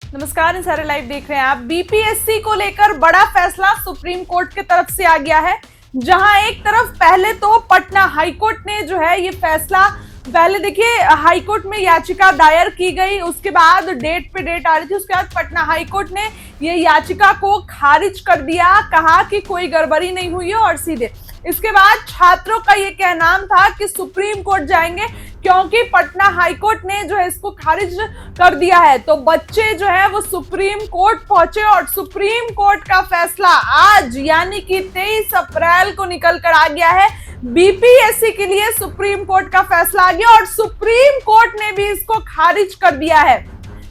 नमस्कार, इंसारे लाइव देख रहे हैं आप। बीपीएससी को लेकर बड़ा फैसला सुप्रीम कोर्ट की तरफ से आ गया है, जहां एक तरफ पहले तो पटना हाईकोर्ट ने जो है ये फैसला, पहले देखिए हाईकोर्ट में याचिका दायर की गई, उसके बाद डेट पे डेट आ रही थी, उसके बाद पटना हाईकोर्ट ने ये याचिका को खारिज कर दिया, कहा कि कोई गड़बड़ी नहीं हुई है और सीधे इसके बाद छात्रों का ये कहना था कि सुप्रीम कोर्ट जाएंगे क्योंकि पटना हाईकोर्ट ने जो है इसको खारिज कर दिया है। तो बच्चे जो है वो सुप्रीम कोर्ट पहुंचे और सुप्रीम कोर्ट का फैसला आज यानी कि 23 अप्रैल को निकल कर आ गया है। बीपीएससी के लिए सुप्रीम कोर्ट का फैसला आ गया और सुप्रीम कोर्ट ने भी इसको खारिज कर दिया है।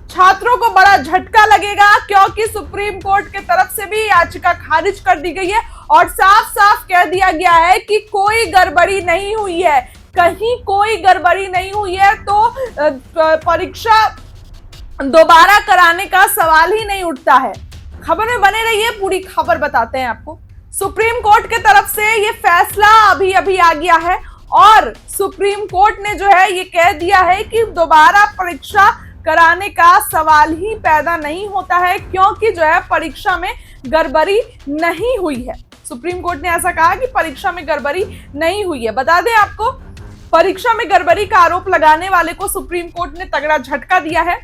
छात्रों को बड़ा झटका लगेगा क्योंकि सुप्रीम कोर्ट की तरफ से भी याचिका खारिज कर दी गई है और साफ साफ कह दिया गया है कि कोई गड़बड़ी नहीं हुई है, कहीं कोई गड़बड़ी नहीं हुई है, तो परीक्षा दोबारा कराने का सवाल ही नहीं उठता है। खबर में बने रहिए, पूरी खबर बताते हैं आपको। सुप्रीम कोर्ट की तरफ से ये फैसला अभी अभी आ गया है और सुप्रीम कोर्ट ने जो है ये कह दिया है कि दोबारा परीक्षा कराने का सवाल ही पैदा नहीं होता है क्योंकि जो है परीक्षा में गड़बड़ी नहीं हुई है। सुप्रीम कोर्ट ने ऐसा कहा कि परीक्षा में गड़बड़ी नहीं हुई है। बता दें आपको, परीक्षा में गड़बड़ी का आरोप लगाने वाले को सुप्रीम कोर्ट ने तगड़ा झटका दिया है।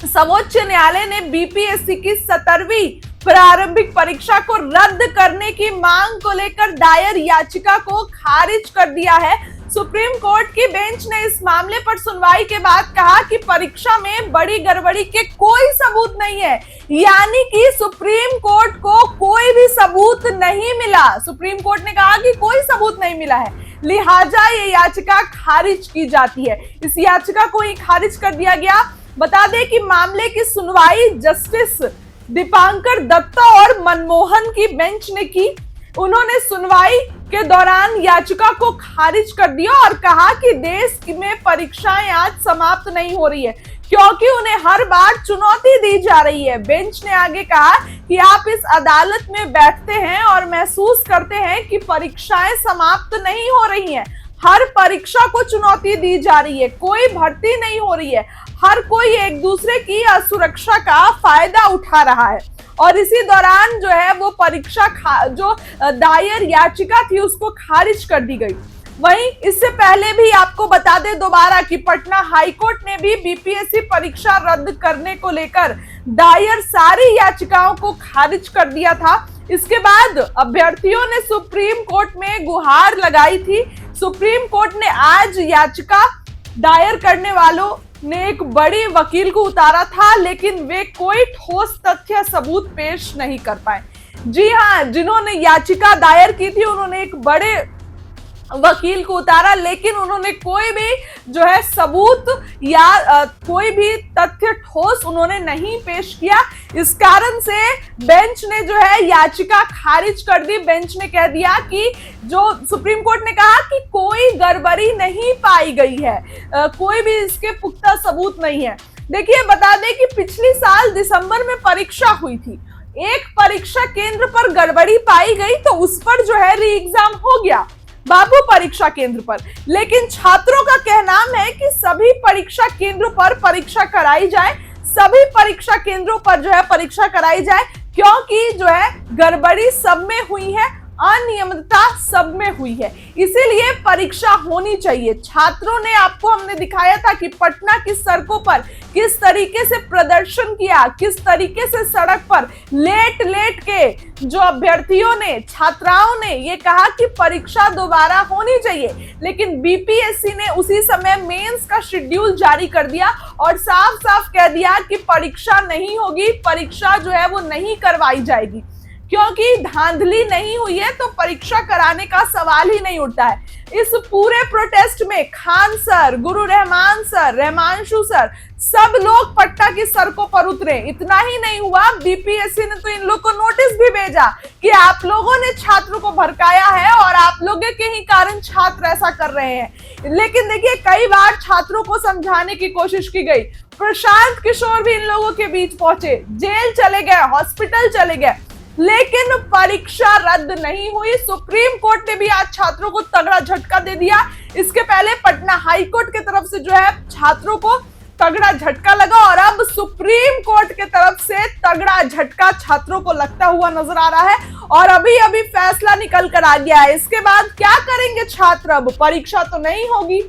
सर्वोच्च न्यायालय ने बीपीएससी की 17वीं प्रारंभिक परीक्षा को रद्द करने की मांग को लेकर दायर याचिका को खारिज कर दिया है। सुप्रीम कोर्ट की बेंच ने इस मामले पर सुनवाई के बाद कहा कि परीक्षा में बड़ी गड़बड़ी के कोई सबूत नहीं है, यानी कि सुप्रीम कोर्ट को कोई भी सबूत नहीं मिला। सुप्रीम कोर्ट ने कहा कि कोई सबूत नहीं मिला है, लिहाजा ये याचिका खारिज की जाती है। इस याचिका को ही खारिज कर दिया गया। बता दें कि मामले की सुनवाई जस्टिस दीपांकर दत्ता और मनमोहन की बेंच ने की। उन्होंने सुनवाई के दौरान याचिका को खारिज कर दिया और कहा कि देश में परीक्षाएं आज समाप्त नहीं हो रही है क्योंकि उन्हें हर बार चुनौती दी जा रही है। बेंच ने आगे कहा कि आप इस अदालत में बैठते हैं और महसूस करते हैं कि परीक्षाएं समाप्त नहीं हो रही हैं। हर परीक्षा को चुनौती दी जा रही है, कोई भर्ती नहीं हो रही है, हर कोई एक दूसरे की असुरक्षा का फायदा उठा रहा है और इसी दौरान जो है वो परीक्षा जो दायर याचिका थी उसको खारिज कर दी गई। वहीं इससे पहले भी आपको बता दें दोबारा कि पटना हाईकोर्ट ने भी बीपीएससी परीक्षा रद्द करने को लेकर दायर सारी याचिकाओं को खारिज कर दिया था। इसके बाद अभ्यर्थियों ने सुप्रीम कोर्ट में गुहार लगाई थी। सुप्रीम कोर्ट ने आज याचिका दायर करने वालों ने एक बड़ी वकील को उतारा था, लेकिन वे कोई ठोस तथ्य सबूत पेश नहीं कर पाए। जी हां, जिन्होंने याचिका दायर की थी उन्होंने एक बड़े वकील को उतारा, लेकिन उन्होंने कोई भी जो है सबूत या कोई भी तथ्य ठोस उन्होंने नहीं पेश किया। इस कारण से बेंच ने जो है याचिका खारिज कर दी। बेंच ने कह दिया कि जो सुप्रीम कोर्ट ने कहा कि कोई गड़बड़ी नहीं पाई गई है, कोई भी इसके पुख्ता सबूत नहीं है। देखिए, बता दें कि पिछली साल दिसंबर में परीक्षा हुई थी, एक परीक्षा केंद्र पर गड़बड़ी पाई गई तो उस पर जो है री एग्जाम हो गया बाबू परीक्षा केंद्र पर, लेकिन छात्रों का कहना है कि सभी परीक्षा केंद्रों पर परीक्षा कराई जाए, सभी परीक्षा केंद्रों पर जो है परीक्षा कराई जाए क्योंकि जो है गड़बड़ी सब में हुई है, अनियमितता सब में हुई है, इसीलिए परीक्षा होनी चाहिए। छात्रों ने, आपको हमने दिखाया था कि पटना की सड़कों पर किस तरीके से प्रदर्शन किया, किस तरीके से सड़क पर लेट लेट के जो अभ्यर्थियों ने, छात्राओं ने ये कहा कि परीक्षा दोबारा होनी चाहिए, लेकिन बीपीएससी ने उसी समय मेंस का शेड्यूल जारी कर दिया और साफ साफ कह दिया कि परीक्षा नहीं होगी, परीक्षा जो है वो नहीं करवाई जाएगी क्योंकि धांधली नहीं हुई है तो परीक्षा कराने का सवाल ही नहीं उठता है। इस पूरे प्रोटेस्ट में खान सर, गुरु रहमान सर, रहमांशु सर, सब लोग पटना की सड़कों पर उतरे। इतना ही नहीं हुआ, बीपीएससी ने तो इन लोग को नोटिस भी भेजा कि आप लोगों ने छात्रों को भड़काया है और आप लोगों के ही कारण छात्र ऐसा कर रहे हैं। लेकिन देखिए, कई बार छात्रों को समझाने की कोशिश की गई। प्रशांत किशोर भी इन लोगों के बीच पहुंचे, जेल चले गए, हॉस्पिटल चले गए, लेकिन परीक्षा रद्द नहीं हुई। सुप्रीम कोर्ट ने भी आज छात्रों को तगड़ा झटका दे दिया। इसके पहले पटना हाईकोर्ट की तरफ से जो है छात्रों को तगड़ा झटका लगा और अब सुप्रीम कोर्ट तगड़ा झटका छात्रों को लगता हुआ नजर आ रहा है और अभी अभी फैसला निकल कर आ गया है। इसके बाद क्या करेंगे छात्र? अब परीक्षा तो नहीं होगी,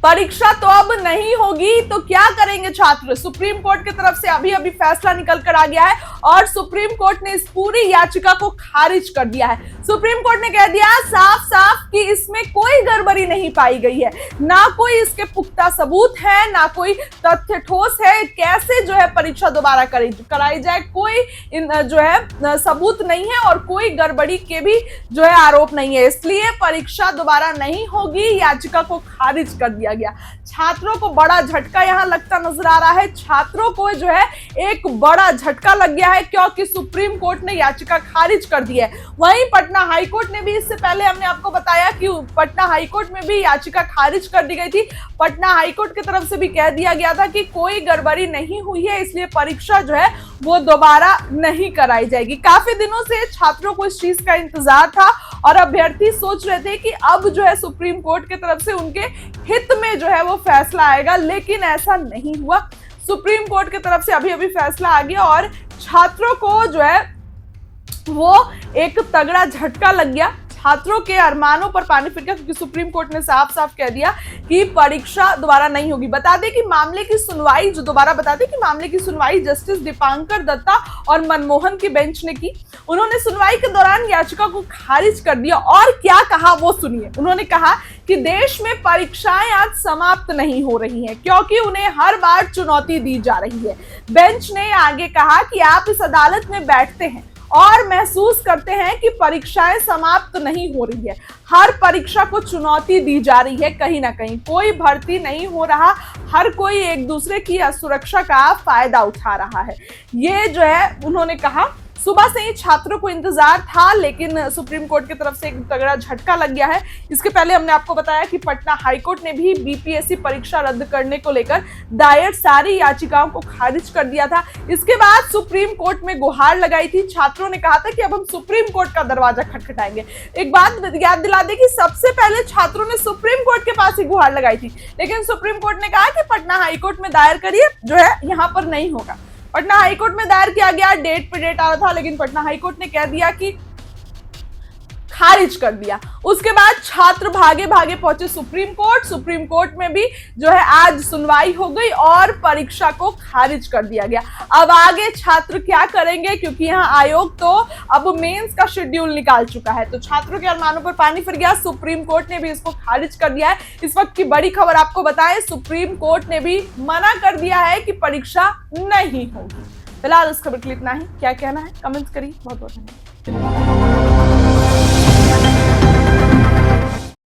परीक्षा तो अब नहीं होगी, तो क्या करेंगे छात्र? सुप्रीम कोर्ट की तरफ से अभी अभी फैसला निकल कर आ गया है और सुप्रीम कोर्ट ने इस पूरी याचिका को खारिज कर दिया है। सुप्रीम कोर्ट ने कह दिया साफ साफ कि इसमें कोई गड़बड़ी नहीं पाई गई है, ना कोई इसके पुख्ता सबूत है, ना कोई तथ्य ठोस है, कैसे जो है परीक्षा दोबारा कराई जाए, कोई जो है सबूत नहीं है और कोई गड़बड़ी के भी जो है आरोप नहीं है, इसलिए परीक्षा दोबारा नहीं होगी, याचिका को खारिज कर दिया गया। छात्रों को बड़ा झटका यहां लगता नजर आ रहा है, छात्रों को जो है एक बड़ा झटका लग गया है क्योंकि सुप्रीम कोर्ट ने याचिका खारिज कर दी है। वहीं पटना हाईकोर्ट ने भी, इससे पहले हमने आपको बताया कि पटना हाईकोर्ट में भी याचिका खारिज कर दी गई थी। पटना हाईकोर्ट की तरफ से भी कह दिया गया था कि कोई गड़बड़ी नहीं हुई है, इसलिए परीक्षा जो है वो दोबारा नहीं कराई जाएगी। काफी दिनों से छात्रों को इस चीज का इंतजार था और अभ्यर्थी सोच रहे थे कि अब जो है सुप्रीम कोर्ट की तरफ से उनके हित में जो है वो फैसला आएगा, लेकिन ऐसा नहीं हुआ। सुप्रीम कोर्ट की तरफ से अभी अभी फैसला आ गया और छात्रों को जो है वो एक तगड़ा झटका लग गया, छात्रों के अरमानों पर पानी फिर गया, क्योंकि सुप्रीम कोर्ट ने साफ साफ कह दिया कि परीक्षा दोबारा नहीं होगी। बता दें कि मामले की सुनवाई मामले की सुनवाई जस्टिस दीपांकर दत्ता और मनमोहन की बेंच ने की। उन्होंने सुनवाई के दौरान याचिका को खारिज कर दिया और क्या कहा वो सुनिए। उन्होंने कहा कि देश में परीक्षाएं आज समाप्त नहीं हो रही हैं क्योंकि उन्हें हर बार चुनौती दी जा रही है। बेंच ने आगे कहा कि आप इस अदालत में बैठते हैं और महसूस करते हैं कि परीक्षाएं समाप्त नहीं हो रही है, हर परीक्षा को चुनौती दी जा रही है, कहीं ना कहीं कोई भर्ती नहीं हो रहा, हर कोई एक दूसरे की असुरक्षा का फायदा उठा रहा है। ये जो है उन्होंने कहा। सुबह से ही छात्रों को इंतजार था, लेकिन सुप्रीम कोर्ट की तरफ से एक तगड़ा झटका लग गया है। इसके पहले हमने आपको बताया कि पटना हाईकोर्ट ने भी बीपीएससी परीक्षा रद्द करने को लेकर दायर सारी याचिकाओं को खारिज कर दिया था। इसके बाद सुप्रीम कोर्ट में गुहार लगाई थी, छात्रों ने कहा था कि अब हम सुप्रीम कोर्ट का दरवाजा खटखटाएंगे। एक बात याद दिला दें कि सबसे पहले छात्रों ने सुप्रीम कोर्ट के पास ही गुहार लगाई थी, लेकिन सुप्रीम कोर्ट ने कहा कि पटना हाईकोर्ट में दायर करिए, जो है यहाँ पर नहीं होगा। पटना हाईकोर्ट में दायर किया गया, डेट पे डेट आ रहा था, लेकिन पटना हाईकोर्ट ने कह दिया कि खारिज कर दिया। उसके बाद छात्र भागे भागे पहुंचे सुप्रीम कोर्ट। सुप्रीम कोर्ट में भी जो है आज सुनवाई हो गई और परीक्षा को खारिज कर दिया गया। अब आगे छात्र क्या करेंगे, क्योंकि यहाँ आयोग तो अब मेंस का शेड्यूल निकाल चुका है, तो छात्रों के अरमानों पर पानी फिर गया। सुप्रीम कोर्ट ने भी इसको खारिज कर दिया है। इस वक्त की बड़ी खबर आपको बताएं, सुप्रीम कोर्ट ने भी मना कर दिया है कि परीक्षा नहीं होगी। फिलहाल इस खबर के लिए इतना ही। क्या कहना है कमेंट्स करिए। बहुत बहुत धन्यवाद।